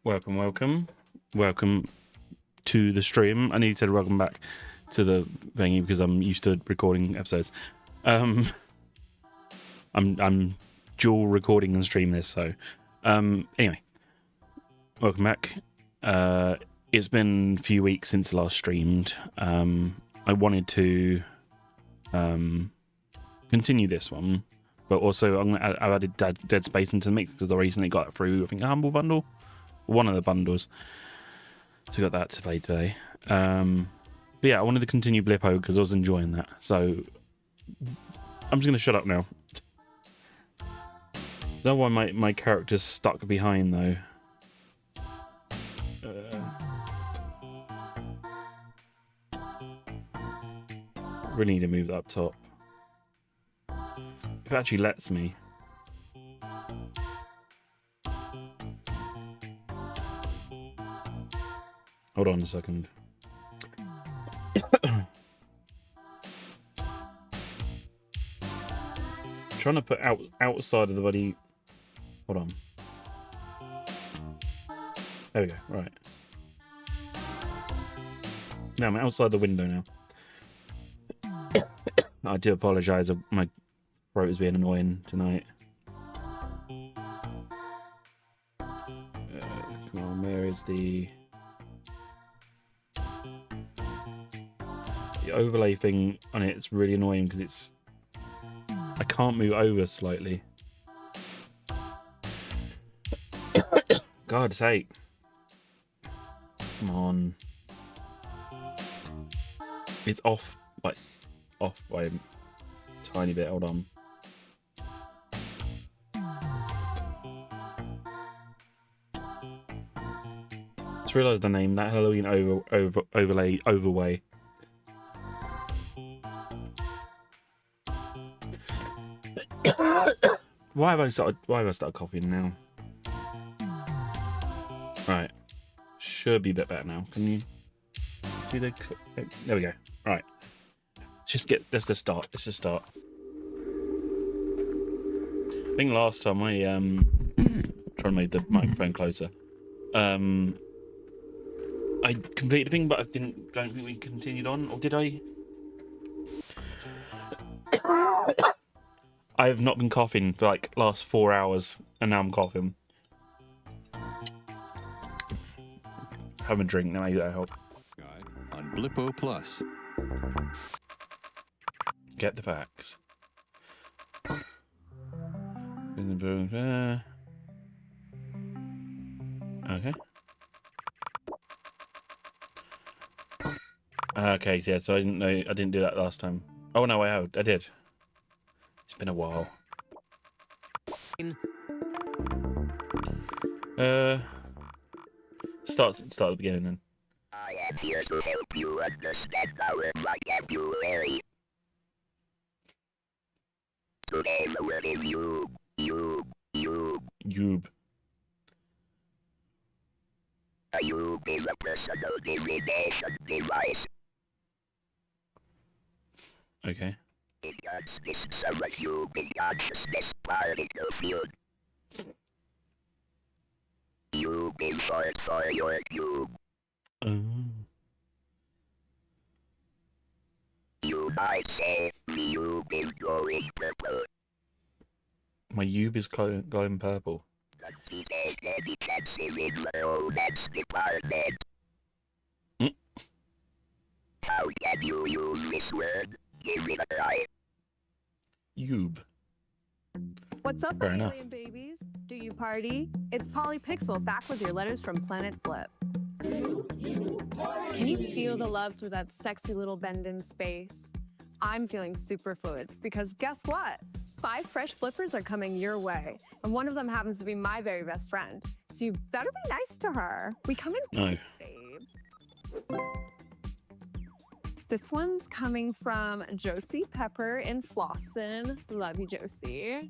Welcome to the stream. I need to welcome back to the thingy because I'm used to recording episodes. I'm dual recording and stream this, so anyway, welcome back. It's been a few weeks since I last streamed. I wanted to continue this one, but also I've added Dead Space into the mix because I recently got it through, I think, a Humble Bundle, one of the bundles. So we got that to play today. But yeah, I wanted to continue Blippo because I was enjoying that. So I'm just going to shut up now. I don't know why my character's stuck behind though. Really need to move that up top. If it actually lets me. Hold on a second. Trying to put outside of the body. Hold on. There we go. Right. Now I'm outside the window now. I do apologise. My throat is being annoying tonight. Come on, where is the overlay thing on it? It's really annoying because I can't move over slightly. God's sake. Come on. It's off by a tiny bit. Hold on. Just realised the name. That Halloween overlay overway. Why have I started coughing now? Right. Should be a bit better now. Can you see the... There we go. Right. Let's just start. I think last time I trying to make the microphone closer. I completed the thing, but don't think we continued on, or did I? I have not been coughing for like last 4 hours, and now I'm coughing. Have a drink, now maybe that'll help. On Blippo Plus. Get the facts. Okay. Okay, yeah, so I didn't do that last time. Oh no, I did. It's been a while. Start at the beginning then. I am here to help you understand our vocabulary. Today the word is Yoob. Yoob. A Yoob is a personal divination device. Okay. It consists of a human consciousness particle field. Yoob is short for your cube. You might say the Yoob is glowing purple. My Yoob is glowing purple. Don't you take any chances in the romance department? How can you use this word? Give it a try. Yoob. What's up, Fair enough. alien babies? Do you party? It's Polypixel back with your letters from Planet Blip. Can you feel the love through that sexy little bend in space? I'm feeling super fluid because guess what? 5 fresh blippers are coming your way, and one of them happens to be my very best friend. So you better be nice to her. We come in peace, babes. This one's coming from Josie Pepper in Flossin. Love you, Josie.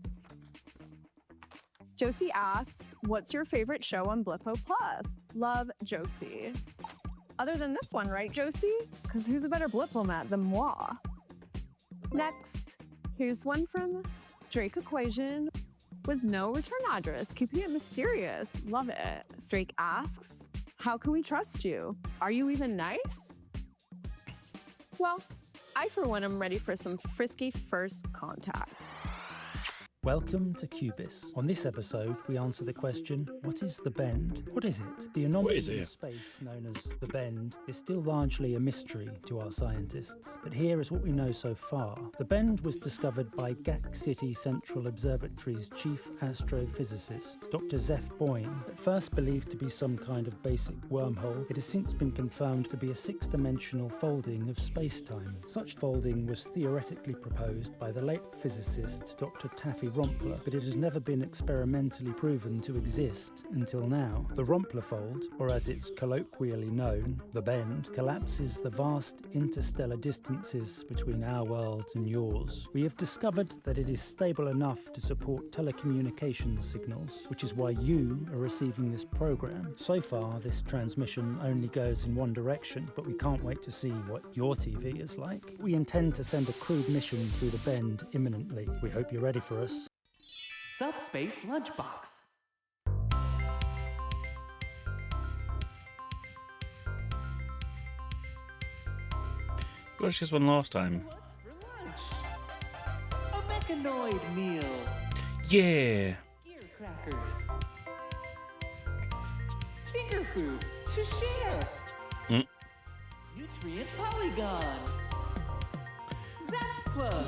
Josie asks, what's your favorite show on Blippo Plus? Love, Josie. Other than this one, right, Josie? Because who's a better Bliplomat than moi? Next, here's one from Drake Equation. with no return address, keeping it mysterious. Love it. Drake asks, how can we trust you? Are you even nice? Well, I for one am ready for some frisky first contact. Welcome to Cubis. On this episode, we answer the question, what is the Bend? What is it? The anomaly is it? in space known as the Bend is still largely a mystery to our scientists. But here is what we know so far. The Bend was discovered by GAC City Central Observatory's chief astrophysicist, Dr. Zeph Boyne. At first believed to be some kind of basic wormhole, it has since been confirmed to be a six-dimensional folding of space-time. Such folding was theoretically proposed by the late physicist Dr. Taffy Rompler, but it has never been experimentally proven to exist until now. The Rompler fold, or as it's colloquially known, the Bend, collapses the vast interstellar distances between our world and yours. We have discovered that it is stable enough to support telecommunications signals, which is why you are receiving this program. So far, this transmission only goes in one direction, but we can't wait to see what your TV is like. We intend to send a crewed mission through the Bend imminently. We hope you're ready for us. Subspace Lunchbox. We watched this one last time. What's for lunch? A mechanoid meal. Yeah. Gear crackers. Finger food to share. Nutrient polygon. Zap plugs.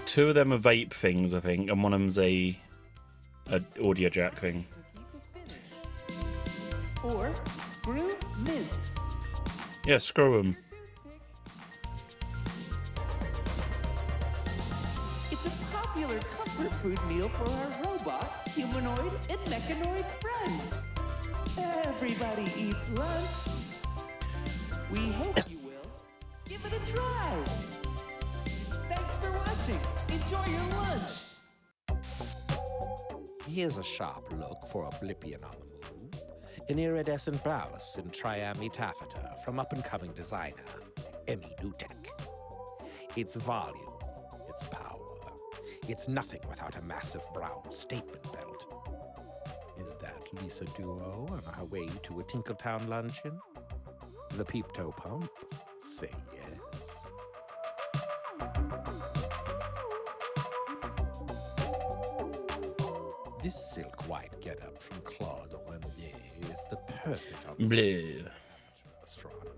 Two of them are vape things, I think, and one of them's a audio jack thing. Cookie to finish. Or screw mints. Yeah, screw them. It's a popular comfort food meal for our robot, humanoid, and mechanoid friends. Everybody eats lunch. We hope you will. Give it a try. Thanks for watching. Enjoy your lunch. Here's a sharp look for a Blippian on the move. An iridescent blouse in triami taffeta from up-and-coming designer, Emmy Dutek. Its volume, its power. It's nothing without a massive brown statement belt. Is that Lisa Duo on her way to a Tinkletown luncheon? The Peep-Toe Pump? Say yes. This silk white getup from Claude Renier is the perfect Bleh. astronomer.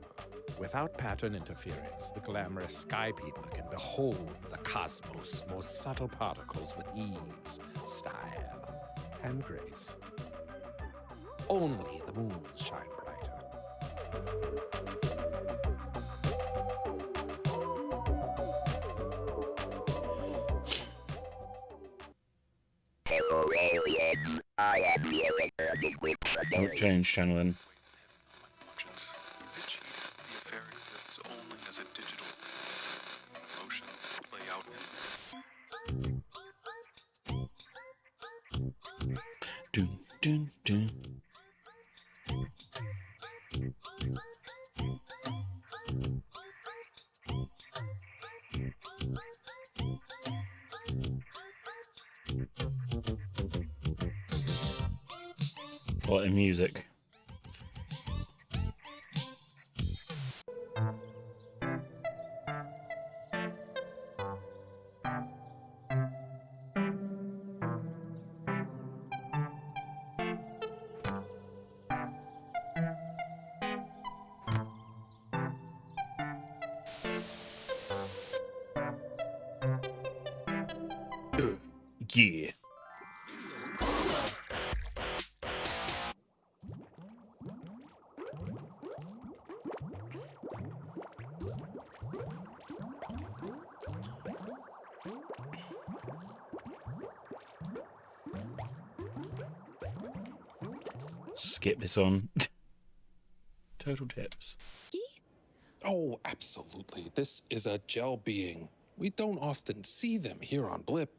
Without pattern interference, the glamorous sky people can behold the cosmos' most subtle particles with ease, style, and grace. Only the moons shine brighter. Hello, aliens. I am the returning with Don't change channel then. Functions. Is it cheating? The affair exists only as a digital motion play out in Dun, dun, dun. What in music? Yeah. Skip this on. Total tips. Oh, absolutely. This is a gel being. We don't often see them here on Blip.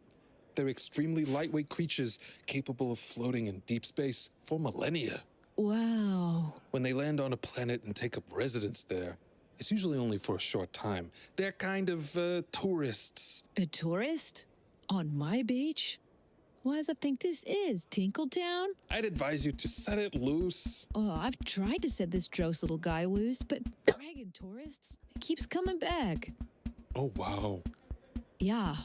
They're extremely lightweight creatures capable of floating in deep space for millennia. Wow. When they land on a planet and take up residence there, it's usually only for a short time. They're kind of tourists. A tourist? On my beach? What does it think this is, Tinkletown? I'd advise you to set it loose. Oh, I've tried to set this Joe's little guy loose, but dragging tourists, it keeps coming back. Oh, wow. Yeah.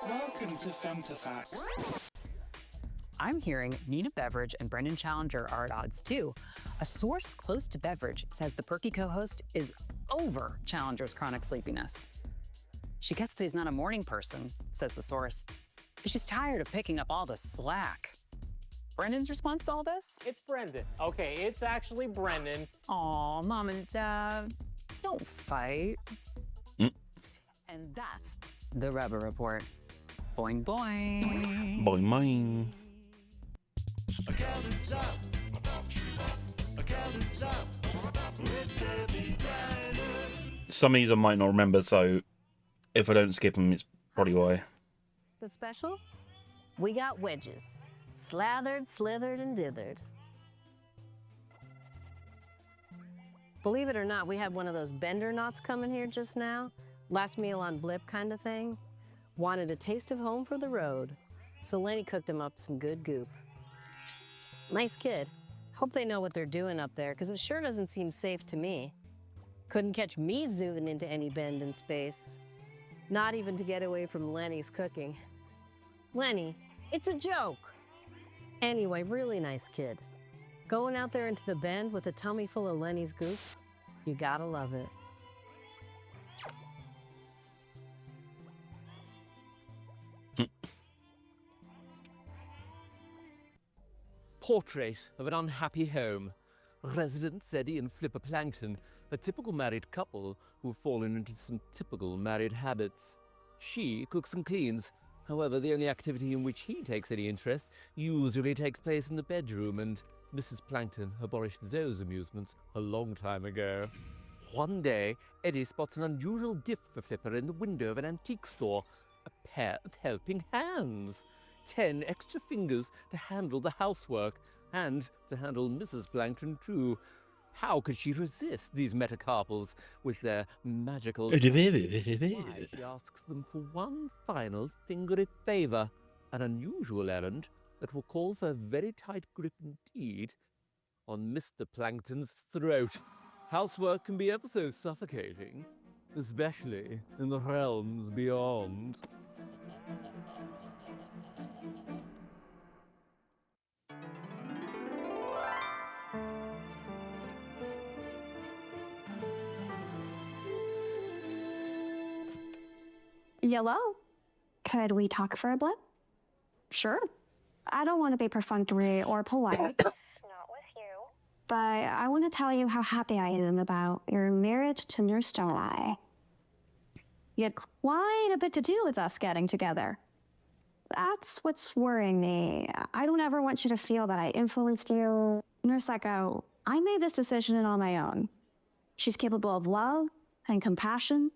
Welcome to Femtafacts. I'm hearing Nina Beveridge and Brendan Challenger are at odds too. A source close to Beveridge says the perky co-host is over Challenger's chronic sleepiness. She gets that he's not a morning person, says the source, but she's tired of picking up all the slack. Brendan's response to all this? It's Brendan. Okay, it's actually Brendan. Aw, Mom and Dad, don't fight. And that's the Rubber Report. Boing, boing. Boing, boing. Some of these I might not remember, so if I don't skip them, it's probably why. The special? We got wedges. Slathered, slithered, and dithered. Believe it or not, we had one of those bender knots coming here just now. Last meal on Blip kind of thing. Wanted a taste of home for the road. So Lenny cooked him up some good goop. Nice kid. Hope they know what they're doing up there, because it sure doesn't seem safe to me. Couldn't catch me zooming into any bend in space. Not even to get away from Lenny's cooking. Lenny, it's a joke. Anyway, really nice kid. Going out there into the bend with a tummy full of Lenny's goop, you gotta love it. Portrait of an unhappy home. Residents Eddie and Flipper Plankton, a typical married couple who've fallen into some typical married habits. She cooks and cleans. However, the only activity in which he takes any interest usually takes place in the bedroom, and Mrs. Plankton abolished those amusements a long time ago. One day, Eddie spots an unusual gift for Flipper in the window of an antique store. A pair of helping hands. 10 extra fingers to handle the housework, and to handle Mrs. Plankton too. How could she resist these metacarpals with their magical Why, she asks them for one final fingery favor, an unusual errand that will call for a very tight grip indeed on Mr. Plankton's throat. Housework can be ever so suffocating, especially in the realms beyond. Hello? Could we talk for a bit? Sure. I don't want to be perfunctory or polite. Not with you. But I want to tell you how happy I am about your marriage to Nurse Starlight. You had quite a bit to do with us getting together. That's what's worrying me. I don't ever want you to feel that I influenced you. Nurse Echo, I made this decision on my own. She's capable of love and compassion.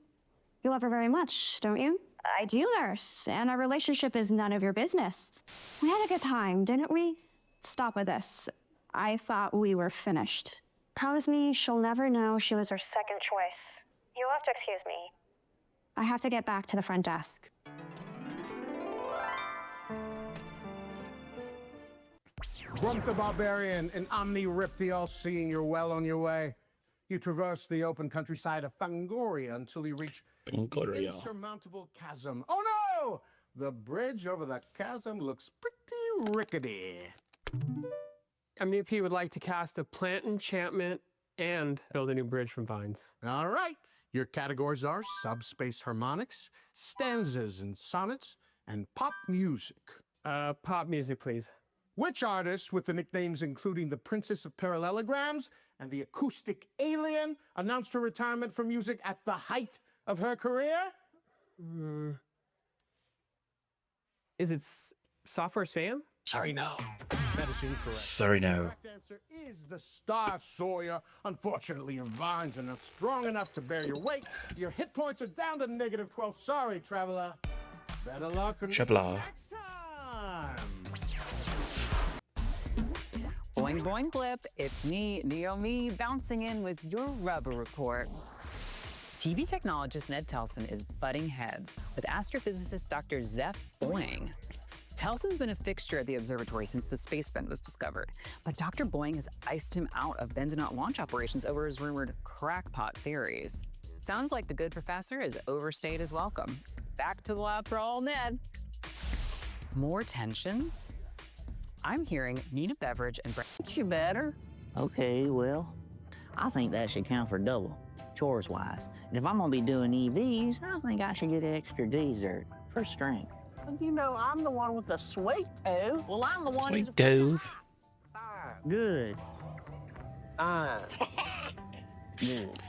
You love her very much, don't you? I do, Nurse, and our relationship is none of your business. We had a good time, didn't we? Stop with this. I thought we were finished. Promise me she'll never know she was her second choice. You'll have to excuse me. I have to get back to the front desk. Grump the Barbarian and Omni Rip the All-Seeing, you're well on your way. You traverse the open countryside of Fangoria until you reach the insurmountable chasm. Oh no! The bridge over the chasm looks pretty rickety. MEP would like to cast a plant enchantment and build a new bridge from vines. All right. Your categories are subspace harmonics, stanzas and sonnets, and pop music. Pop music, please. Which artist, with the nicknames including the Princess of Parallelograms and the Acoustic Alien, announced her retirement from music at the height of her career? Is it Software Sam? Sorry, no. medicine correct. Sorry, no. The correct answer is the star, Sawyer. Unfortunately, your vines are not strong enough to bear your weight. Your hit points are down to -12. Sorry, traveler. Better luck Traveler. next time. Boing, boing, blip. It's me, Naomi, bouncing in with your rubber report. TV technologist Ned Telson is butting heads with astrophysicist Dr. Zeph Boing. Telson's been a fixture at the observatory since the space bend was discovered, but Dr. Boing has iced him out of Bendonaut launch operations over his rumored crackpot theories. Sounds like the good professor has overstayed his welcome. Back to the lab for all Ned. More tensions? I'm hearing Nina Beveridge and You better. Okay, well, I think that should count for double, chores-wise. And if I'm gonna be doing EVs, I think I should get extra dessert for strength. You know, I'm the one with the sweet tooth. Well, I'm the one Sweet tooth. Good. Good.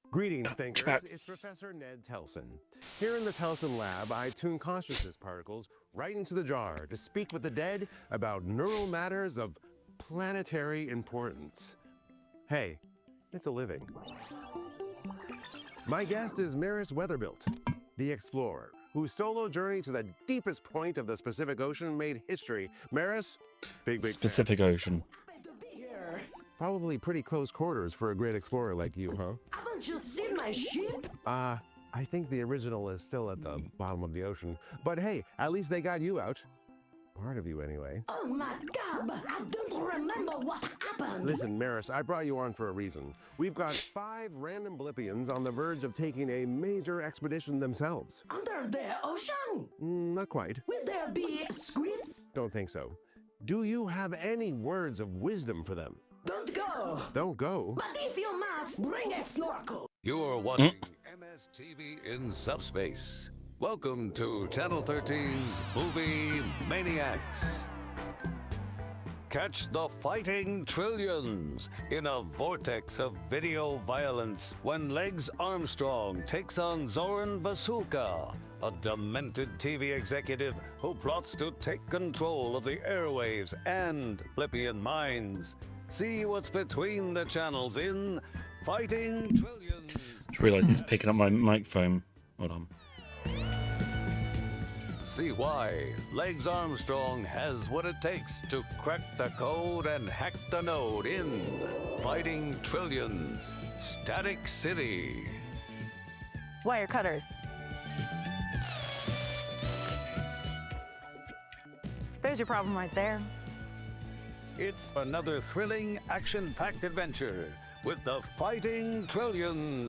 Greetings, thinkers. It's Professor Ned Telson. Here in the Telson lab, I tune consciousness particles right into the jar to speak with the dead about neural matters of planetary importance. Hey, it's a living. My guest is Maris Weatherbilt, the explorer, whose solo journey to the deepest point of the Pacific Ocean made history. Maris, big Pacific Ocean. Probably pretty close quarters for a great explorer like you, huh? Haven't you seen my ship? I think the original is still at the bottom of the ocean. But hey, at least they got you out. Part of you, anyway. Oh my God, I don't remember what happened. Listen, Maris, I brought you on for a reason. We've got 5 random Blippians on the verge of taking a major expedition themselves. Under the ocean? Not quite. Will there be squids? Don't think so. Do you have any words of wisdom for them? Don't go. Don't go. But if you must, bring a snorkel. You're watching MSTV in Subspace. Welcome to Channel 13's Movie Maniacs. Catch the fighting trillions in a vortex of video violence when Legs Armstrong takes on Zoran Vasulka, a demented TV executive who plots to take control of the airwaves and Blippian minds. See what's between the channels in Fighting Trillions. Just realised it's picking up my microphone. Hold on. See why Legs Armstrong has what it takes to crack the code and hack the node in Fighting Trillions, Static City. Wire cutters. There's your problem right there. It's another thrilling, action-packed adventure with the Fighting Trillions.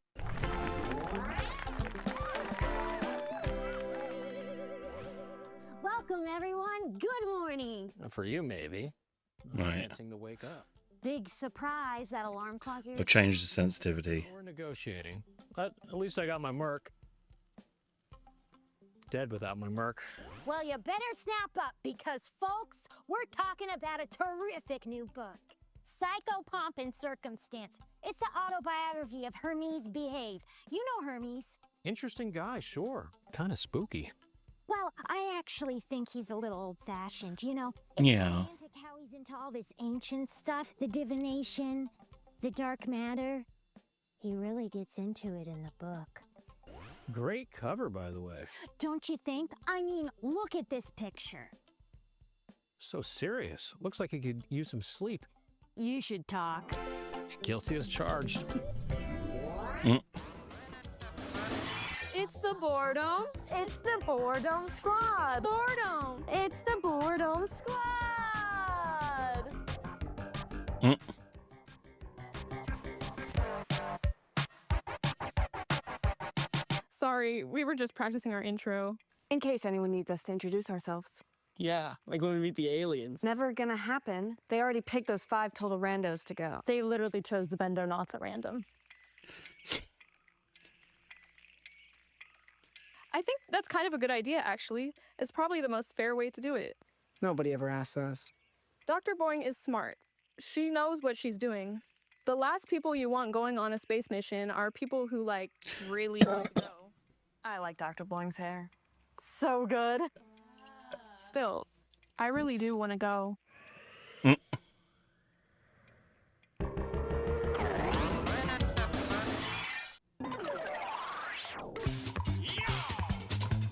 Welcome, everyone. Good morning. For you, maybe. Right. Dancing to wake up. Big surprise, that alarm clock here. I've changed the sensitivity. We're negotiating. At least I got my Merc. Dead without my Merc. Well, you better snap up because, folks, we're talking about a terrific new book. Psycho Pomp and Circumstance. It's the autobiography of Hermes Behave. You know Hermes. Interesting guy, sure. Kind of spooky. Well, I actually think he's a little old-fashioned, you know? Yeah. Romantic how he's into all this ancient stuff, the divination, the dark matter. He really gets into it in the book. Great cover, by the way. Don't you think? I mean, look at this picture. So serious. Looks like he could use some sleep. You should talk. Guilty as charged. It's the boredom. It's the boredom squad. Boredom. It's the boredom squad. Sorry, we were just practicing our intro. In case anyone needs us to introduce ourselves. Yeah, like when we meet the aliens. Never gonna happen. They already picked those 5 total randos to go. They literally chose the Bendonauts at random. I think that's kind of a good idea, actually. It's probably the most fair way to do it. Nobody ever asks us. Dr. Boing is smart. She knows what she's doing. The last people you want going on a space mission are people who, like, really want to go. I like Dr. Boing's hair. So good. Still, I really do want to go.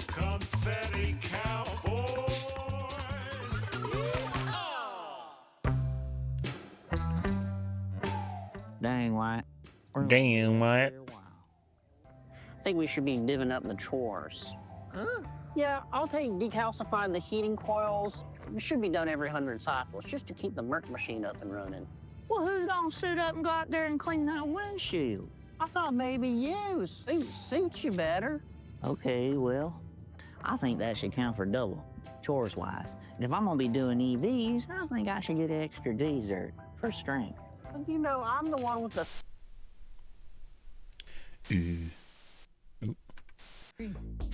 Confetti Cowboys! Dang, White. Damn, White. I think we should be divvying up the chores. Huh? Yeah, I'll take decalcifying the heating coils. It should be done every 100 cycles, just to keep the Merc machine up and running. Well, who's gonna suit up and go out there and clean that windshield? I thought maybe you. Suits you better. Okay, well, I think that should count for double, chores-wise. And if I'm gonna be doing EVs, I think I should get extra dessert for strength. You know, I'm the one with the...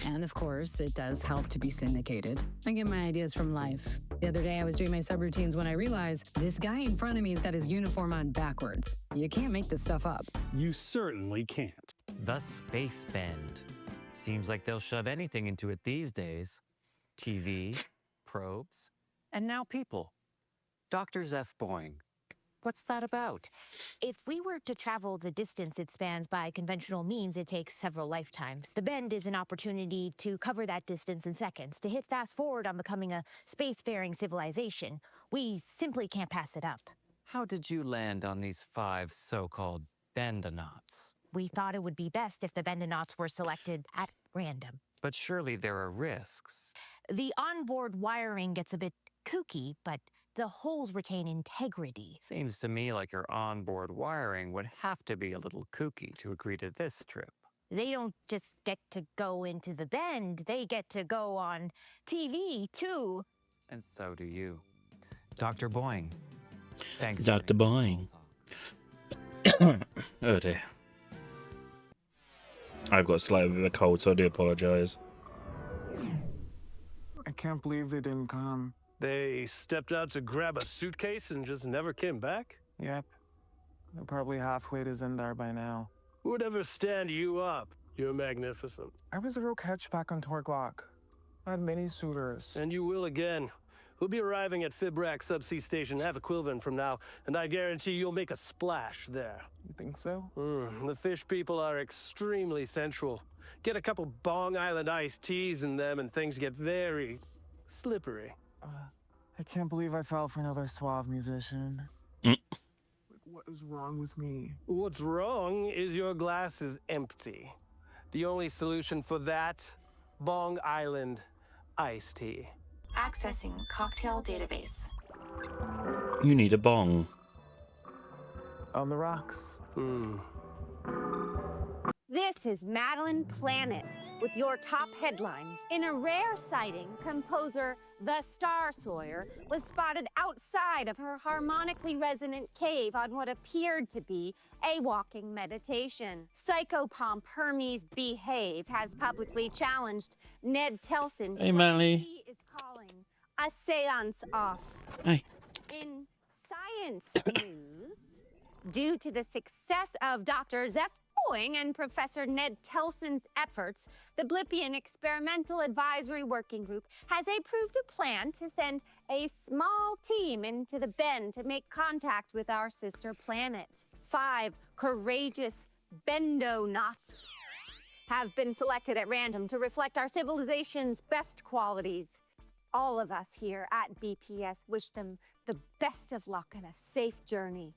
And of course, it does help to be syndicated. I get my ideas from life. The other day, I was doing my subroutines when I realized this guy in front of me has got his uniform on backwards. You can't make this stuff up. You certainly can't. The Space Bend. Seems like they'll shove anything into it these days. TV, probes, and now people. Dr. Zeph Boing. What's that about? If we were to travel the distance it spans by conventional means, it takes several lifetimes. The Bend is an opportunity to cover that distance in seconds, to hit fast forward on becoming a spacefaring civilization. We simply can't pass it up. How did you land on these 5 so-called Bendonauts? We thought it would be best if the Bendonauts were selected at random. But surely there are risks. The onboard wiring gets a bit kooky, but the holes retain integrity. Seems to me like your onboard wiring would have to be a little kooky to agree to this trip. They don't just get to go into the Bend, they get to go on TV, too. And so do you. Dr. Boing. Thanks. Dr. Boing. Oh dear. I've got slightly bit of a cold, so I do apologise. I can't believe they didn't come. They stepped out to grab a suitcase and just never came back? Yep. They're probably halfway to Zendar by now. Who would ever stand you up? You're magnificent. I was a real catch back on Torglok. I had many suitors. And you will again. We'll be arriving at Fibrak Subsea Station half a Quilvin from now, and I guarantee you'll make a splash there. You think so? The fish people are extremely sensual. Get a couple Bong Island iced teas in them and things get very slippery. I can't believe I fell for another suave musician. What is wrong with me? What's wrong is your glass is empty. The only solution for that, Bong Island iced tea. Accessing cocktail database. You need a bong. On the rocks. This is Madeline Planet with your top headlines. In a rare sighting, composer The Star Sawyer was spotted outside of her harmonically resonant cave on what appeared to be a walking meditation. Psychopomp Hermes Behave has publicly challenged Ned Telson to what he is calling a seance off. Hey. In science news, due to the success of Dr. Zeph Boing and Professor Ned Telson's efforts, the Blippian Experimental Advisory Working Group has approved a plan to send a small team into the Bend to make contact with our sister planet. 5 courageous Bendonauts have been selected at random to reflect our civilization's best qualities. All of us here at BPS wish them the best of luck and a safe journey.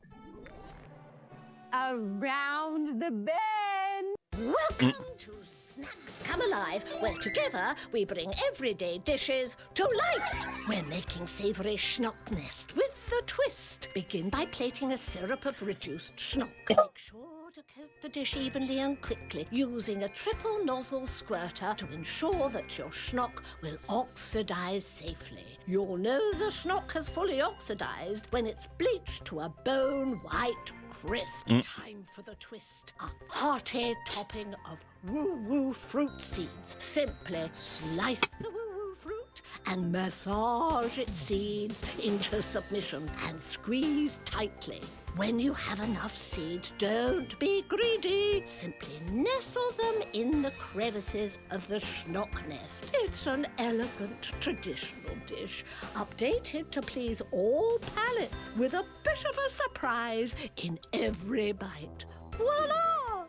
Around the Bend. Welcome to Snacks Come Alive, where together we bring everyday dishes to life. We're making savory schnock nest with a twist. Begin by plating a syrup of reduced schnock. Make sure to coat the dish evenly and quickly, using a triple nozzle squirter to ensure that your schnock will oxidize safely. You'll know the schnock has fully oxidized when it's bleached to a bone-white crisp. Time for the twist. A hearty topping of woo-woo fruit seeds. Simply slice the woo-woo fruit and massage its seeds into submission and squeeze tightly. When you have enough seed, don't be greedy. Simply nestle them in the crevices of the schnock nest. It's an elegant traditional dish, updated to please all palates with a bit of a surprise in every bite. Voila!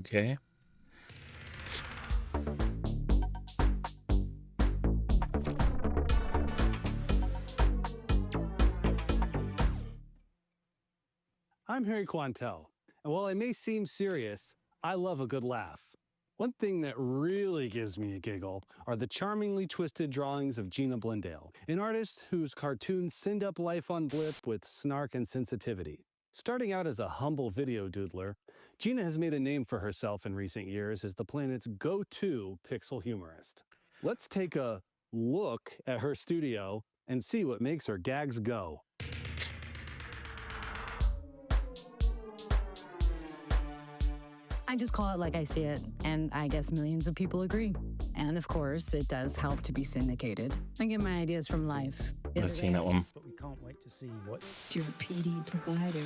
Okay. I'm Harry Quantel, and while I may seem serious, I love a good laugh. One thing that really gives me a giggle are the charmingly twisted drawings of Gina Blindale, an artist whose cartoons send up life on Blip with snark and sensitivity. Starting out as a humble video doodler, Gina has made a name for herself in recent years as the planet's go-to pixel humorist. Let's take a look at her studio and see what makes her gags go. I just call it like I see it, and I guess millions of people agree. And of course, it does help to be syndicated. I get my ideas from life. I've seen that one. But we can't wait to see what your PD provider.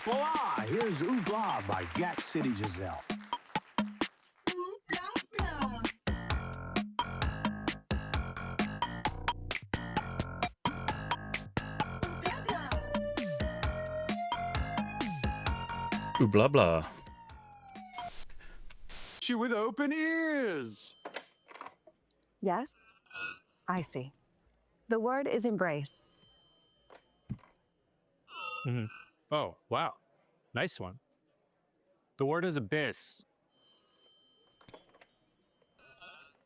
Voila! Here's Ooh Blah by Gap City Giselle. Ooh, blah blah. You with open ears. Yes? I see. The word is embrace. Oh, wow. Nice one. The word is abyss.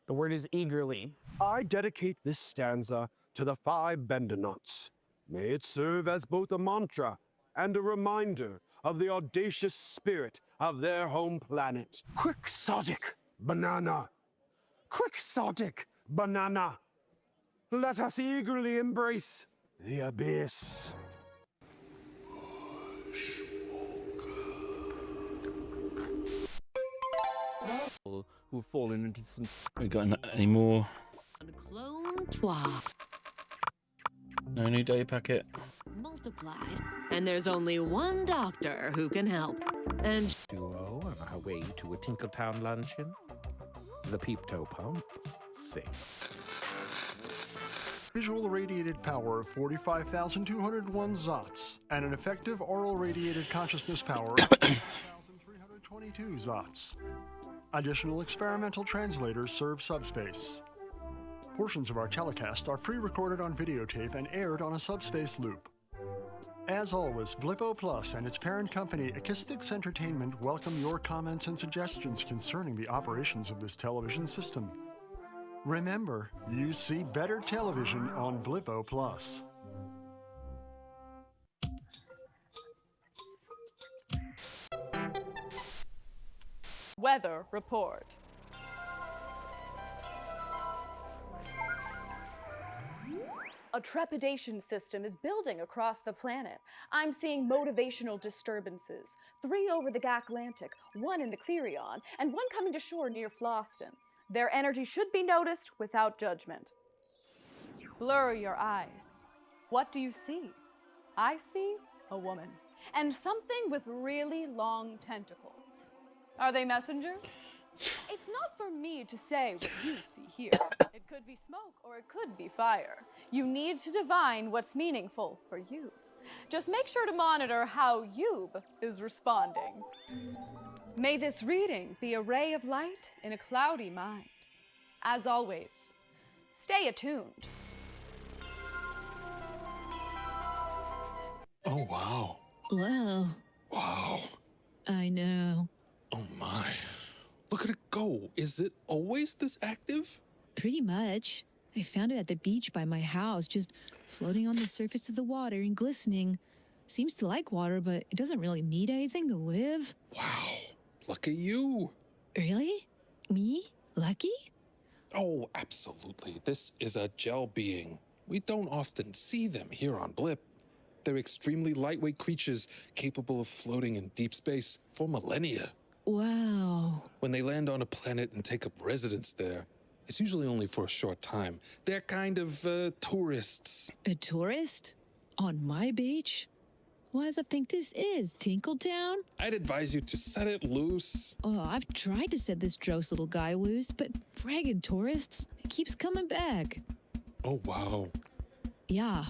The word is eagerly. I dedicate this stanza to the 5 Bendernauts. May it serve as both a mantra and a reminder of the audacious spirit of their home planet. Quixotic banana. Quixotic banana. Let us eagerly embrace the abyss. Who've fallen into some... We got any more? Clone toi. No new day packet. Multiplied. And there's only one doctor who can help. And duo on our way to a Tinkletown luncheon. The Peep-Toe Pump. Safe. Visual radiated power of 45,201 zots and an effective oral radiated consciousness power of 1,322 zots. Additional experimental translators serve subspace. Portions of our telecast are pre-recorded on videotape and aired on a subspace loop. As always, Blippo Plus and its parent company, Acoustics Entertainment, welcome your comments and suggestions concerning the operations of this television system. Remember, you see better television on Blippo Plus. Weather report. A trepidation system is building across the planet. I'm seeing motivational disturbances. 3 over the Atlantic, 1 in the Clerion, and 1 coming to shore near Floston. Their energy should be noticed without judgment. Blur your eyes. What do you see? I see a woman, and something with really long tentacles. Are they messengers? It's not for me to say what you see here. It could be smoke or it could be fire. You need to divine what's meaningful for you. Just make sure to monitor how Yub is responding. May this reading be a ray of light in a cloudy mind. As always, stay attuned. Oh, wow. Wow. Wow. I know. Oh, my. Look at it go. Is it always this active? Pretty much. I found it at the beach by my house, just floating on the surface of the water and glistening. Seems to like water, but it doesn't really need anything to live. Wow. Lucky you. Really? Me? Lucky? Oh, absolutely. This is a gel being. We don't often see them here on Blip. They're extremely lightweight creatures capable of floating in deep space for millennia. Wow. When they land on a planet and take up residence there, It's usually only for a short time. They're kind of tourists. A tourist? On my beach? What does I think this is, Tinkletown? I'd advise you to set it loose. Oh, I've tried to set this Dross little guy loose, but fragging tourists, it keeps coming back. Oh, wow. Yeah.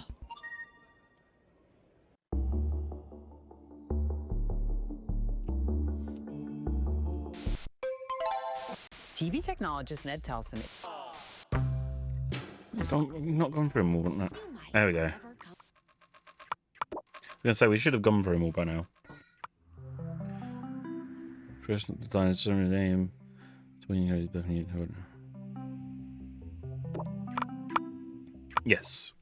TV technologist Ned Telson. Not gone through them all, no. There we go. I was gonna say we should have gone through them all by now. First dinosaur name. Yes.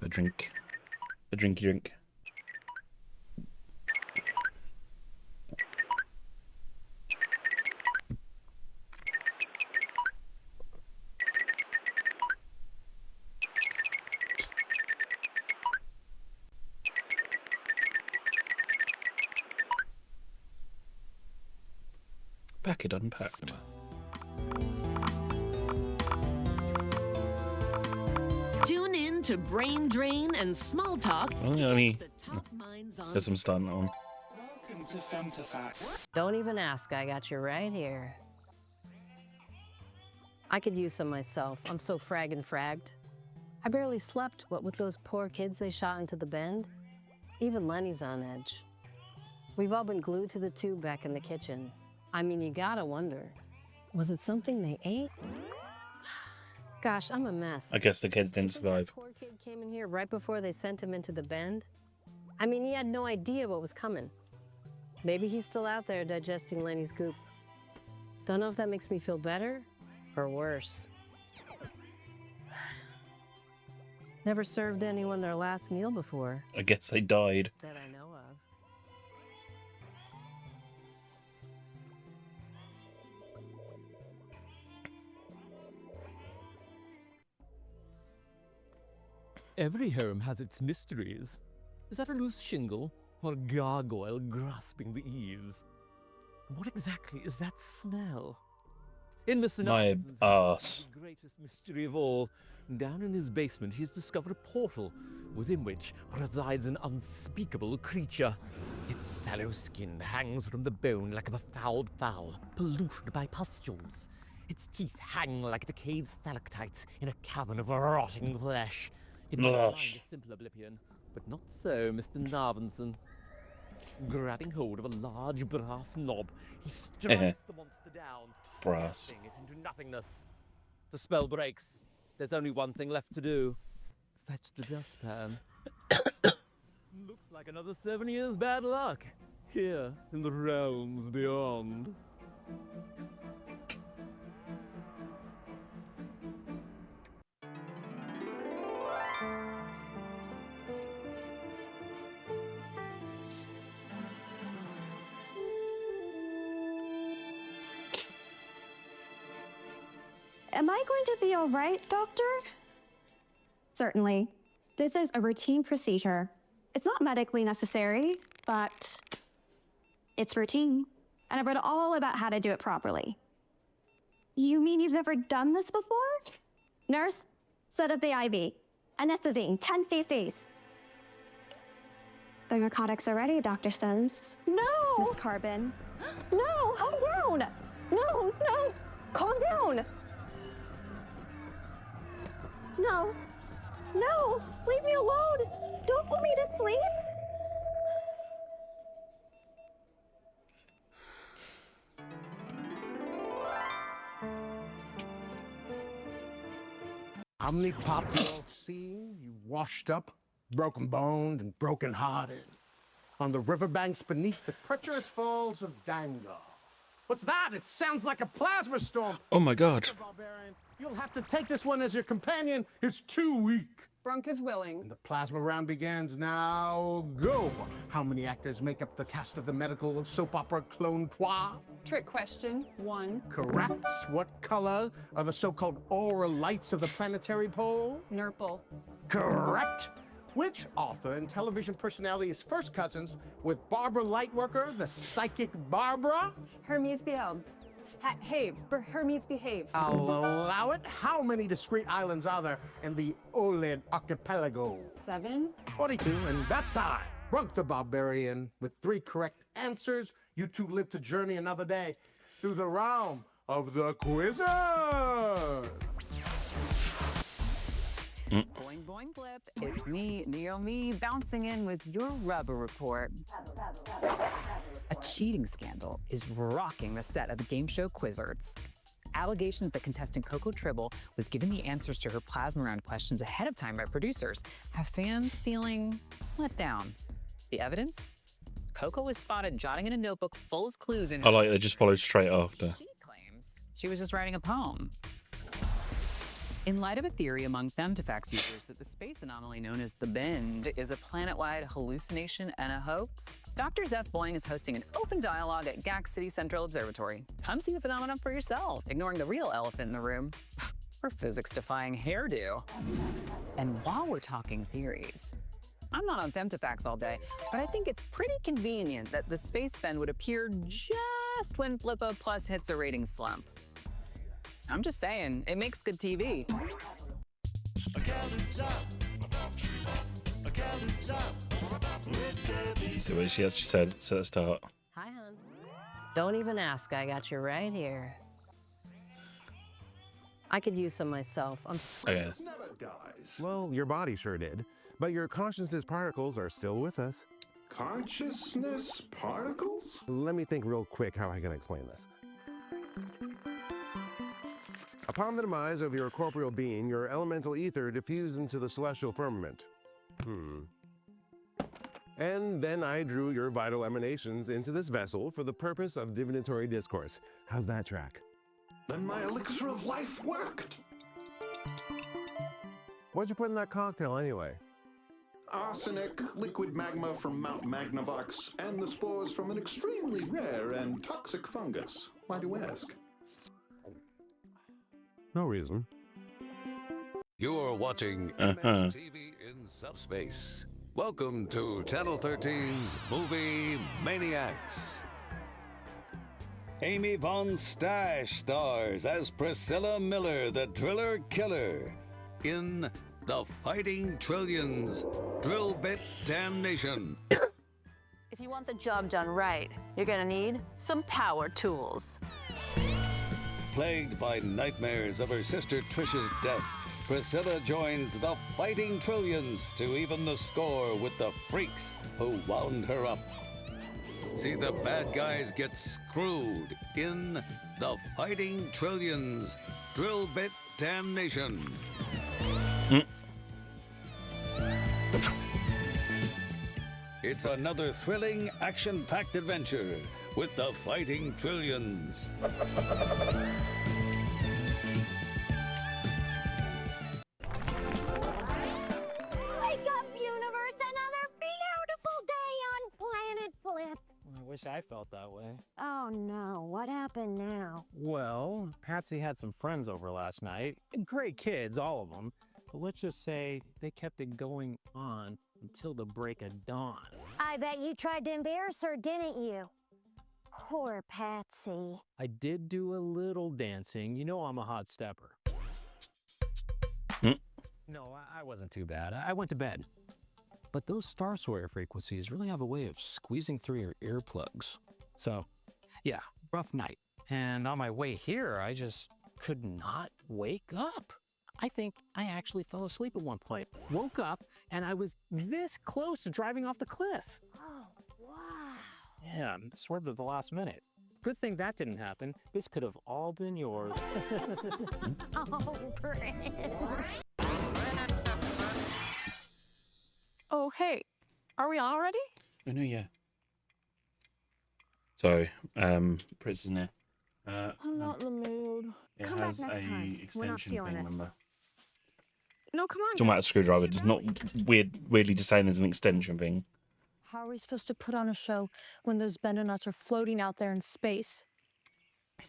A drink. A drinky drink. Pack it unpacked. Tune in to Brain Drain and Small Talk. Well, to let me. catch the top minds on Guess I'm starting that one. Welcome to Femtofacts. Don't even ask. I got you right here. I could use some myself. I'm so fraggin' fragged. I barely slept, what with those poor kids they shot into the bend. Even Lenny's on edge. We've all been glued to the tube back in the kitchen. I mean, you gotta wonder, was it something they ate? Gosh, I'm a mess. I guess the kids didn't survive. Poor kid came in here right before they sent him into the bend. I mean, he had no idea what was coming. Maybe he's still out there digesting Lenny's goop. Don't know if that makes me feel better or worse. Never served anyone their last meal before. I guess they died. That I know of. Every home has its mysteries. Is that a loose shingle or a gargoyle grasping the eaves? What exactly is that smell? In Mr. My Nelson's arse. the greatest mystery of all, down in his basement he's discovered a portal within which resides an unspeakable creature. Its sallow skin hangs from the bone like a befouled fowl, polluted by pustules. Its teeth hang like decayed stalactites in a cavern of rotting flesh. It might find a simple oblivion, but not so Mr. Narvinson. Grabbing hold of a large brass knob, he strikes the monster down, Brass. blasting it into nothingness. The spell breaks. There's only one thing left to do. Fetch the dustpan. Looks like another 7 years bad luck. Here in the realms beyond. Am I going to be all right, Doctor? Certainly. This is a routine procedure. It's not medically necessary, but it's routine. And I've read all about how to do it properly. You mean you've never done this before? Nurse, set up the IV. Anestazine, 10 cc's. The narcotics are ready, Dr. Sims. No! Miss Carbon. No! Calm down! No, no! Calm down! No. No! Leave me alone! Don't put me to sleep! How many pop you all seen? You washed up, broken boned, and broken hearted. On the riverbanks beneath the treacherous falls of Dango. What's that? It sounds like a plasma storm. Oh my god. Barbarian, you'll have to take this one as your companion. It's too weak. Brunk is willing. And the plasma round begins now. Go! How many actors make up the cast of the medical soap opera Clone Trois? Trick question, 1. Correct. What color are the so-called aura lights of the planetary pole? Nurple. Correct. Which author and television personality is first cousins with Barbara Lightworker, the psychic Barbara? Hermes behave. Hermes behave. I'll allow it. How many discrete islands are there in the Oled archipelago? 7. 42, and that's time. Brunk the Barbarian with 3 correct answers. You two live to journey another day through the realm of the Quizzer. Boing, boing, blip. It's me, Naomi, bouncing in with your rubber report. A cheating scandal is rocking the set of the game show Quizzards. Allegations that contestant Coco Tribble was given the answers to her plasma round questions ahead of time by producers have fans feeling let down. The evidence? Coco was spotted jotting in a notebook full of clues in I like they just followed straight after. She claims she was just writing a poem. In light of a theory among Femtifax users that the space anomaly known as the Bend is a planet-wide hallucination and a hoax, Dr. Zeph Boing is hosting an open dialogue at GAC City Central Observatory. Come see the phenomenon for yourself, ignoring the real elephant in the room, her physics-defying hairdo. And while we're talking theories, I'm not on Femtifax all day, but I think it's pretty convenient that the space bend would appear just when Blippo Plus hits a rating slump. I'm just saying, it makes good TV. So what she actually said at the start. Hi, hon. Don't even ask. I got you right here. I could use some myself. Okay. Well, your body sure did, but your consciousness particles are still with us. Consciousness particles? Let me think real quick how I can explain this. Upon the demise of your corporeal being, your elemental ether diffused into the celestial firmament. And then I drew your vital emanations into this vessel for the purpose of divinatory discourse. How's that track? Then my elixir of life worked. What'd you put in that cocktail anyway? Arsenic, liquid magma from Mount Magnavox, and the spores from an extremely rare and toxic fungus. Why do you ask? No reason. You're watching MSTV in subspace. Welcome to Channel 13's Movie Maniacs. Amy Von Stash stars as Priscilla Miller, the Driller Killer, in The Fighting Trillions, Drill Bit Damnation. If you want the job done right, you're gonna need some power tools. Plagued by nightmares of her sister Trish's death, Priscilla joins the Fighting Trillions to even the score with the freaks who wound her up. See the bad guys get screwed in The Fighting Trillions, Drill Bit Damnation. It's another thrilling, action-packed adventure with the Fighting Trillions. Wake up, universe! Another beautiful day on Planet Blip. I wish I felt that way. Oh no, what happened now? Well, Patsy had some friends over last night. Great kids, all of them. But let's just say they kept it going on until the break of dawn. I bet you tried to embarrass her, didn't you? Poor Patsy. I did do a little dancing. You know I'm a hot stepper. No, I wasn't too bad. I went to bed. But those Star Sawyer frequencies really have a way of squeezing through your earplugs. So, yeah, rough night. And on my way here, I just could not wake up. I think I actually fell asleep at one point. Woke up, and I was this close to driving off the cliff. Oh, wow. Yeah, swerved at the last minute. Good thing that didn't happen. This could have all been yours. Oh, Brent. Oh, hey. Are we on already? I know, yeah. Sorry, Prince isn't here. I'm not in the mood. It Come back has next a time. We're not extension feeling thing, it. remember? No, come on. Talking about a screwdriver, just not weirdly just saying there's an extension thing. How are we supposed to put on a show when those Bendernuts are floating out there in space?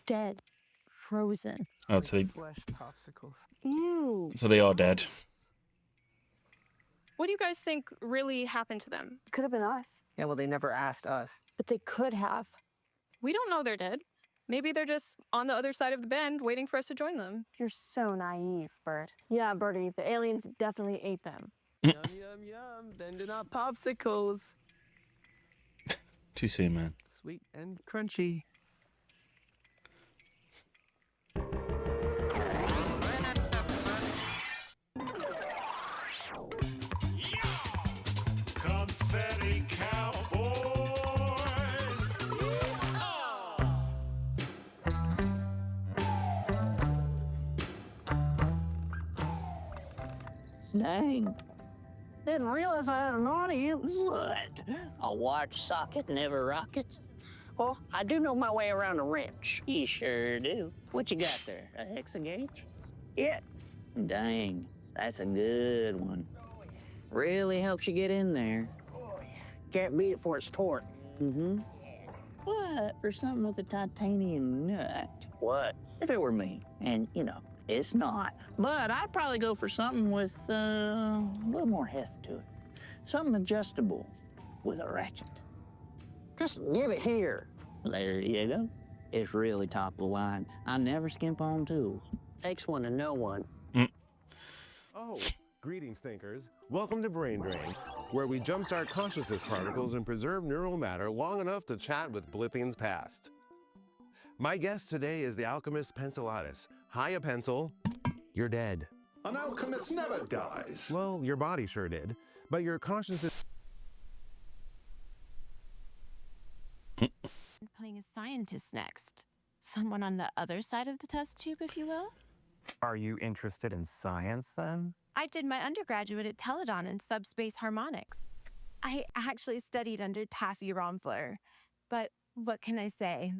Dead. Frozen. Oh, so they, Flesh popsicles. Ew. so they are dead. What do you guys think really happened to them? Could have been us. Yeah, well, they never asked us. But they could have. We don't know they're dead. Maybe they're just on the other side of the bend waiting for us to join them. You're so naive, Bert. Yeah, Bertie, the aliens definitely ate them. Yum, yum, yum. Bending up popsicles. Too soon, man. Sweet and crunchy. Confetti Cowboys! Dang. Didn't realize I had an audience. What? A watch socket never rockets? Well, I do know my way around a wrench. You sure do. What you got there? A hexa gauge? Yeah. Dang, that's a good one. Really helps you get in there. Can't beat it for its torque. Mm-hmm. What? For something with a titanium nut? What? If it were me, and you know, it's not. But I'd probably go for something with a little more heft to it. Something adjustable with a ratchet. Just give it here. There you go. It's really top of the line. I never skimp on tools. Takes one to know one. Oh, greetings, thinkers. Welcome to Brain Drain, where we jumpstart consciousness particles and preserve neural matter long enough to chat with Blippian's past. My guest today is the alchemist Pencilatus. Hiya, Pencil. You're dead. An alchemist never dies. Well, your body sure did, but your consciousness... Playing a scientist next. Someone on the other side of the test tube, if you will. Are you interested in science, then? I did my undergraduate at Teledon in subspace harmonics. I actually studied under Taffy Romfler. But what can I say?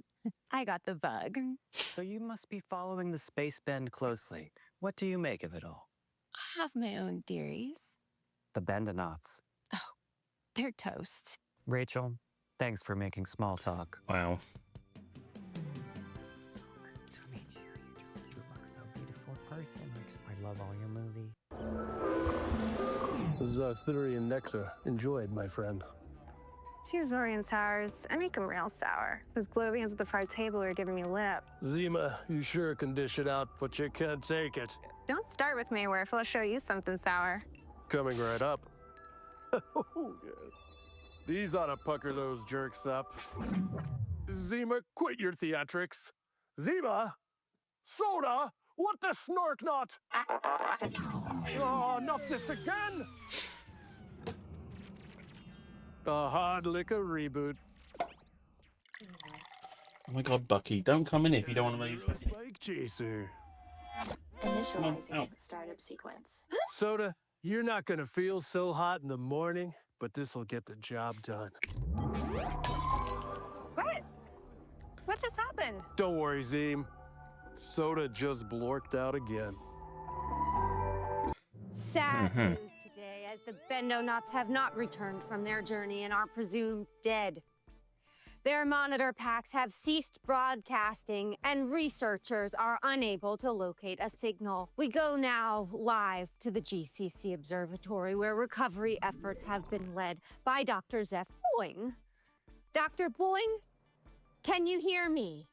I got the bug. So you must be following the space bend closely. What do you make of it all? I have my own theories. The Bendonauts. Oh, they're toast. Rachel, thanks for making small talk. Wow. I love all your movie. This is Arthurian nectar. Enjoy it, my friend. 2 Zorian sours. I make them real sour. Those Globians at the far table are giving me lip. Zima, you sure can dish it out, but you can't take it. Don't start with me, Werf. I'll show you something sour. Coming right up. These ought to pucker those jerks up. Zima, quit your theatrics. Zima! Soda! What the snork not? Oh, not this again! A hard liquor reboot. Oh my god, Bucky, don't come in if you don't want to move. Spike chaser. Initializing startup sequence. Soda, you're not gonna feel so hot in the morning, but this'll get the job done. What? What just happened? Don't worry, Zim. Soda just blorked out again. Sad news today, as the Bendonauts have not returned from their journey and are presumed dead. Their monitor packs have ceased broadcasting, and researchers are unable to locate a signal. We go now live to the GCC Observatory, where recovery efforts have been led by Dr. Zeph Boing. Dr. Boing, can you hear me?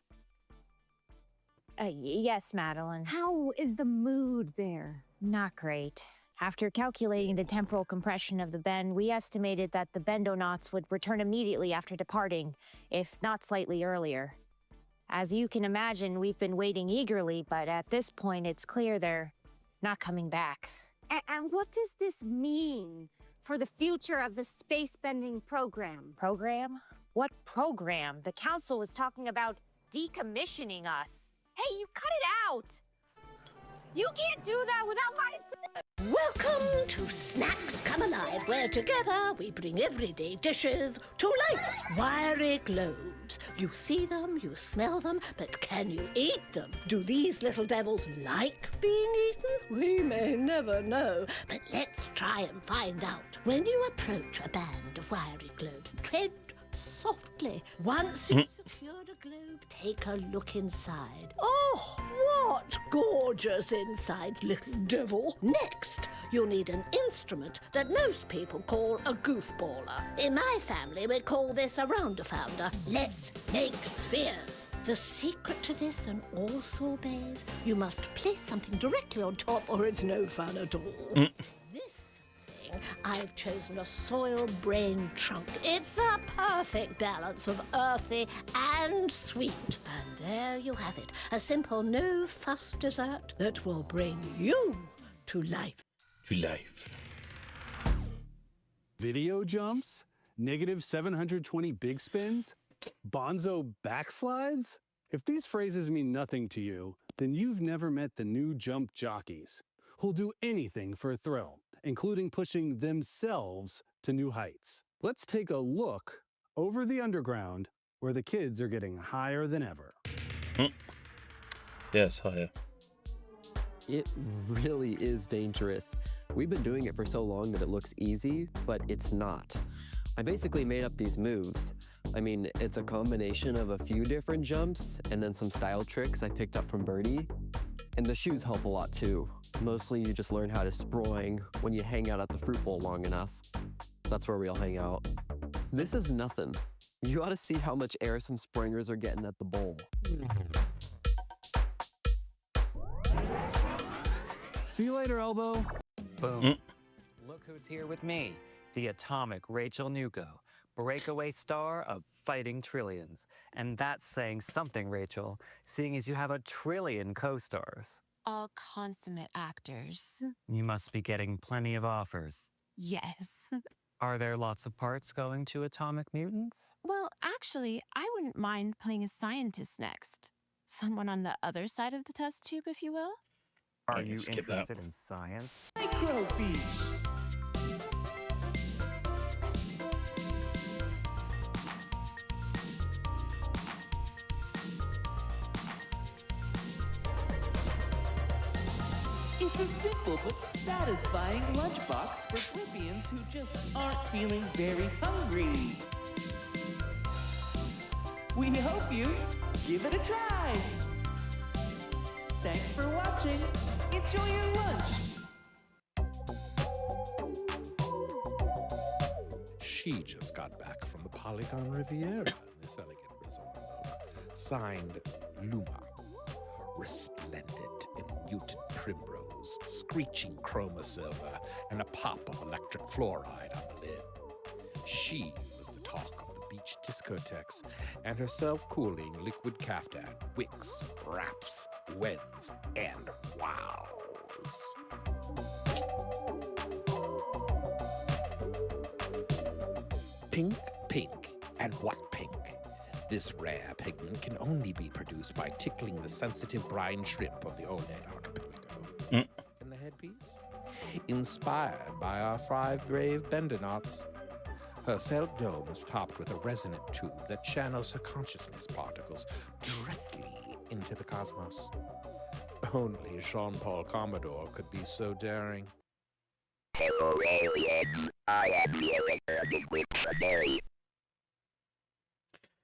Yes, Madeline. How is the mood there? Not great. After calculating the temporal compression of the bend, we estimated that the Bendonauts would return immediately after departing, if not slightly earlier. As you can imagine, we've been waiting eagerly, but at this point, it's clear they're not coming back. And what does this mean for the future of the space-bending program? Program? What program? The council was talking about decommissioning us. Hey, you cut it out! You can't do that without my... Welcome to Snacks Come Alive, where together we bring everyday dishes to life. Wiry globes. You see them, you smell them, but can you eat them? Do these little devils like being eaten? We may never know, but let's try and find out. When you approach a band of wiry globes, tread softly. Once you've secured a globe, take a look inside. Oh, what gorgeous insides, little devil. Next, you'll need an instrument that most people call a goofballer. In my family, we call this a rounder-founder. Let's make spheres. The secret to this and all sorbets, you must place something directly on top or it's no fun at all. This thing, I've chosen a soil brain trunk. It's the perfect balance of earthy and sweet. And there you have it, a simple no-fuss dessert that will bring you to life. To life. Video jumps? Negative 720 big spins? Bonzo backslides? If these phrases mean nothing to you, then you've never met the new jump jockeys, who'll do anything for a thrill, including pushing themselves to new heights. Let's take a look over the underground where the kids are getting higher than ever. Yes, higher. It really is dangerous. We've been doing it for so long that it looks easy, but it's not. I basically made up these moves. I mean, it's a combination of a few different jumps and then some style tricks I picked up from Birdie. And the shoes help a lot too. Mostly you just learn how to sproing when you hang out at the fruit bowl long enough. That's where we all hang out. This is nothing. You ought to see how much air some springers are getting at the bowl. See you later, Elbow. Boom. Look who's here with me. The atomic Rachel Nuko, breakaway star of Fighting Trillions. And that's saying something, Rachel, seeing as you have 1 trillion co-stars. All consummate actors. You must be getting plenty of offers. Yes. Are there lots of parts going to Atomic Mutants? Well, actually, I wouldn't mind playing a scientist next. Someone on the other side of the test tube, if you will. Are you interested in science? Microfiche. It's a simple but satisfying lunchbox for Blippians who just aren't feeling very hungry. We hope you give it a try. Thanks for watching. Enjoy your lunch. She just got back from the Polygon Riviera in this elegant resort book, signed Luma, resplendent in muted primrose, screeching chroma silver, and a pop of electric fluoride on the lid. She was the talk of the beach discotheques, and her self-cooling liquid caftan, wicks, wraps, weds, and wows. Pink, pink, and what pink? This rare pigment can only be produced by tickling the sensitive brine shrimp of the Oled archipelago. In the headpiece? Inspired by our 5 grave bendernauts. Her felt dome is topped with a resonant tube that channels her consciousness particles directly into the cosmos. Only Jean-Paul Commodore could be so daring. Hello, aliens. I am the electronic dictionary.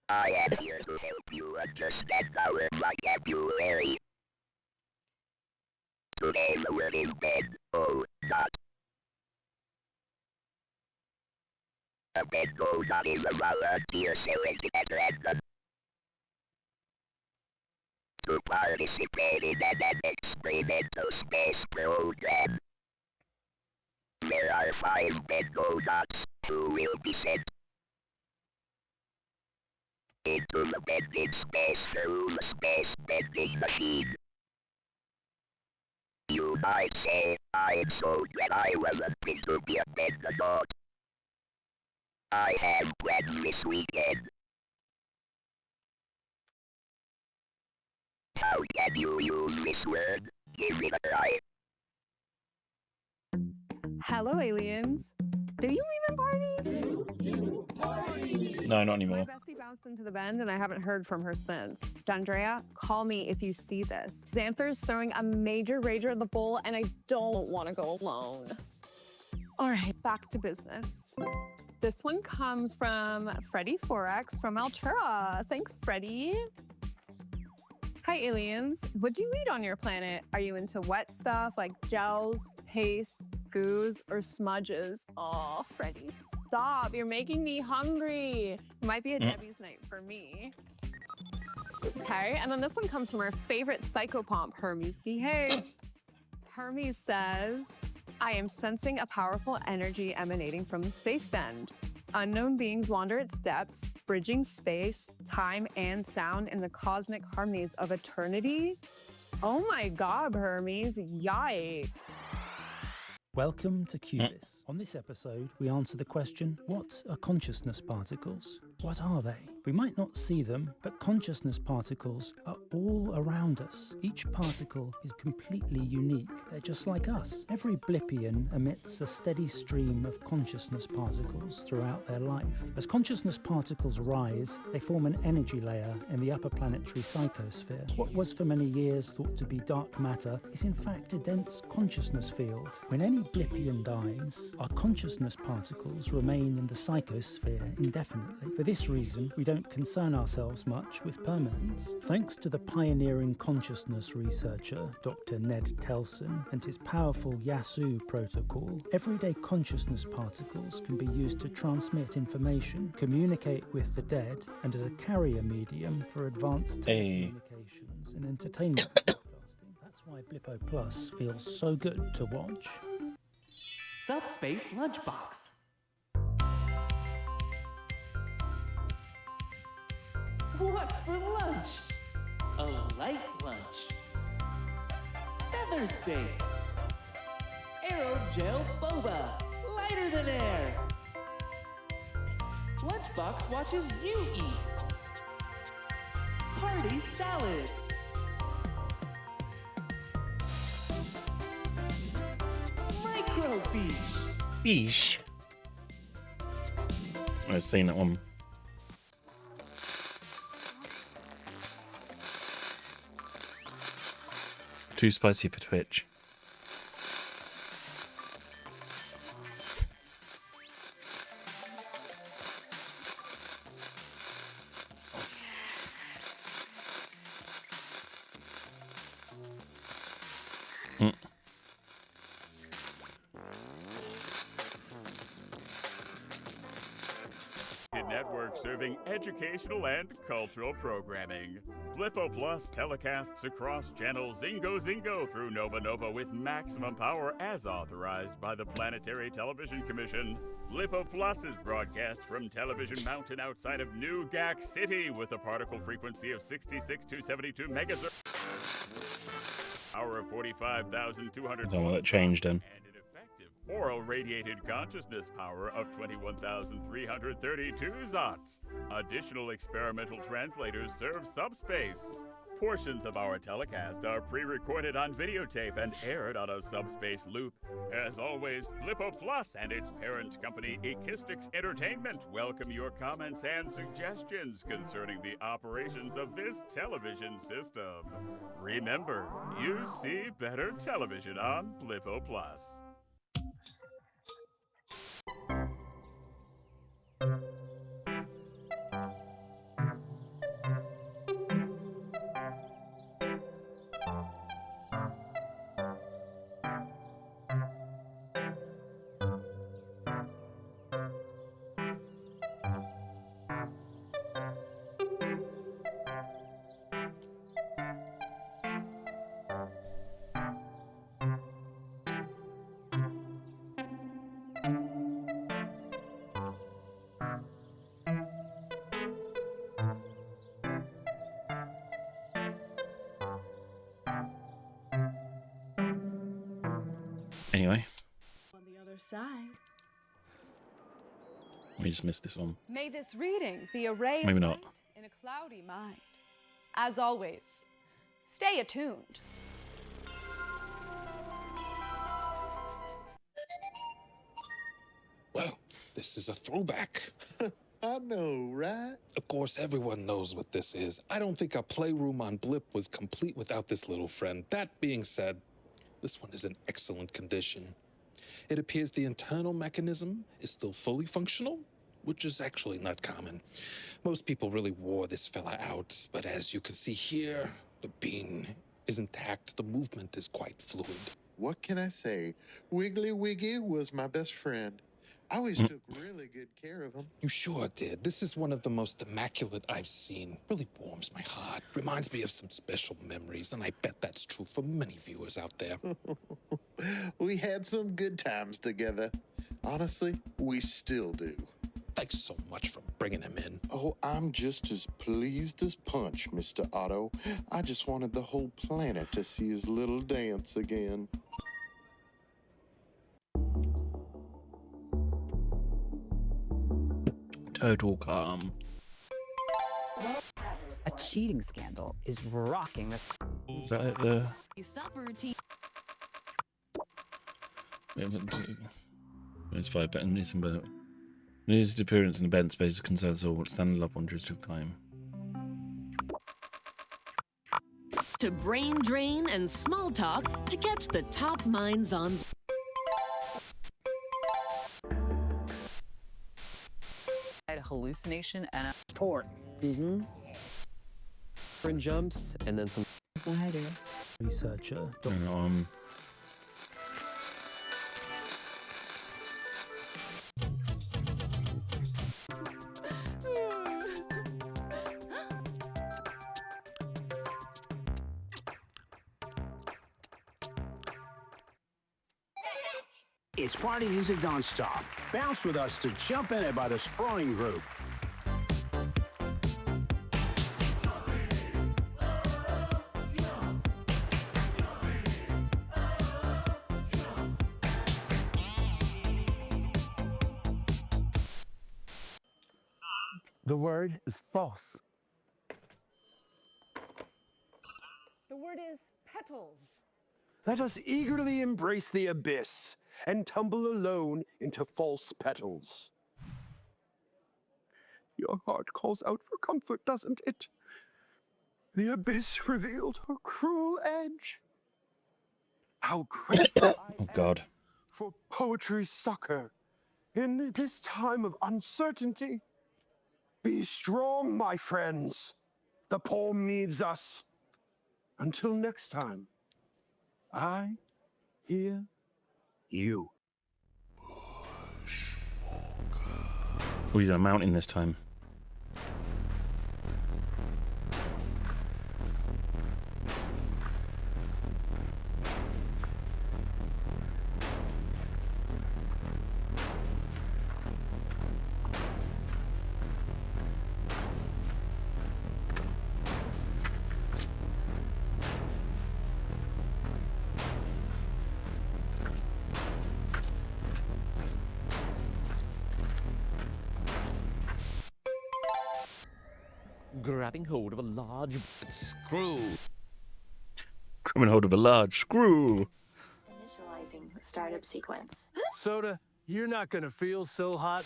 I am here to help you understand our vocabulary. Today the word is bed. Oh, not. A bed goes on is a volunteer selected at random to participate in an experimental space program. There are 5 bed-go-nots who will be sent into the bending space through the space bending machine. You might say, I'm so glad I wasn't meant to be a bend-a-naut. I have plans this weekend. How can you use this word? Give it a try. Hello, aliens. Do you even party? No, not anymore. My bestie bounced into the bend and I haven't heard from her since. D'Andrea, call me if you see this. Xanther's throwing a major rager at the bowl and I don't want to go alone. All right, back to business. This one comes from Freddy Forex from Altura. Thanks, Freddy. Hi, aliens. What do you eat on your planet? Are you into wet stuff like gels, paste, goos, or smudges? Oh, Freddy, stop. You're making me hungry. It might be a Debbie's night for me. Okay, and then this one comes from our favorite psychopomp, Hermes Behave. Hermes says, I am sensing a powerful energy emanating from the space bend. Unknown beings wander its depths, bridging space, time, and sound in the cosmic harmonies of eternity. Oh my god, Hermes, yikes. Welcome to Cubis. On this episode, we answer the question, what are consciousness particles? What are they? We might not see them, but consciousness particles are all around us. Each particle is completely unique. They're just like us. Every Blippian emits a steady stream of consciousness particles throughout their life. As consciousness particles rise, they form an energy layer in the upper planetary psychosphere. What was for many years thought to be dark matter is in fact a dense consciousness field. When any Blippian dies, our consciousness particles remain in the psychosphere indefinitely. For this reason, we don't concern ourselves much with permanence. Thanks to the pioneering consciousness researcher, Dr. Ned Telson, and his powerful Yasu protocol, everyday consciousness particles can be used to transmit information, communicate with the dead, and as a carrier medium for advanced telecommunications and entertainment broadcasting. That's why Blippo Plus feels so good to watch. Subspace Lunchbox. What's for lunch? A light lunch. Feather steak. Aerogel boba. Lighter than air. Lunchbox watches you eat. Party salad. Microfiche. Fish. I've seen that one. Too spicy for Twitch. Network serving educational and cultural programming. Blippo Plus telecasts across channel Zingo through Nova Nova with maximum power as authorized by the Planetary Television Commission. Blippo Plus is broadcast from Television Mountain outside of New Gack City with a particle frequency of 66 to 72 megahertz. Power of 45,200. I don't know what that changed then. Oral radiated consciousness power of 21,332 zots. Additional experimental translators serve subspace. Portions of our telecast are pre-recorded on videotape and aired on a subspace loop. As always, Blippo Plus and its parent company, Ekistics Entertainment, welcome your comments and suggestions concerning the operations of this television system. Remember, you see better television on Blippo Plus. Anyway, On the other side. we just missed this one. May this reading be a ray Maybe of not. light in a cloudy mind. As always, stay attuned. Well, this is a throwback. I know, right? Of course, everyone knows what this is. I don't think a playroom on Blip was complete without this little friend. That being said, this one is in excellent condition. It appears the internal mechanism is still fully functional, which is actually not common. Most people really wore this fella out, but as you can see here, the bean is intact. The movement is quite fluid. What can I say? Wiggly Wiggy was my best friend. I always took really good care of him. You sure did. This is one of the most immaculate I've seen. Really warms my heart. Reminds me of some special memories, and I bet that's true for many viewers out there. We had some good times together. Honestly, we still do. Thanks so much for bringing him in. Oh, I'm just as pleased as Punch, Mr. Otto. I just wanted the whole planet to see his little dance again. Total calm. A cheating scandal is rocking this. Is that it there? Subroutine. It's 5 better than this, but news appearance in the bed space concerns all standard loved ones took time. To brain drain and small talk to catch the top minds on. Hallucination and a tort. Different jumps and then some. Researcher. It's party music non-stop. Bounce with us to Jump In It by the Sprawling Group. The word is false. The word is petals. Let us eagerly embrace the abyss and tumble alone into false petals. Your heart calls out for comfort, doesn't it? The abyss revealed her cruel edge. How grateful Oh God. for poetry's succor in this time of uncertainty. Be strong, my friends. The poem needs us. Until next time, I hear you. Oh, he's on a mountain this time. Grabbing hold of a large screw. Grabbing hold of a large screw. Initializing startup sequence. Soda, you're not gonna feel so hot.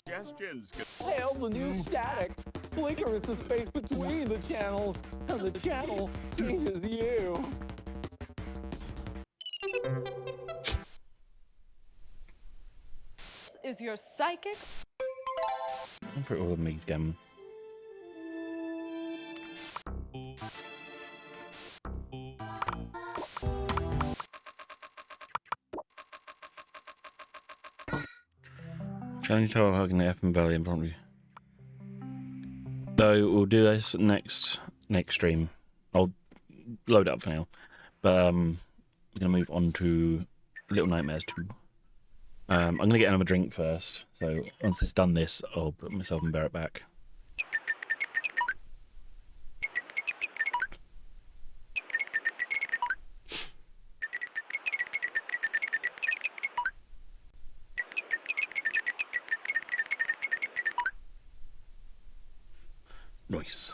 Suggestions. Hail the new static. Blinker is the space between the channels, and the channel changes you. Is your psychic? I'm for all of me again. Challenge tower hugging the F and belly and promptly. So we'll do this next stream. I'll load it up for now. But we're gonna move on to Little Nightmares 2. I'm gonna get another drink first. So once it's done this, I'll put myself and bear it back. Nice.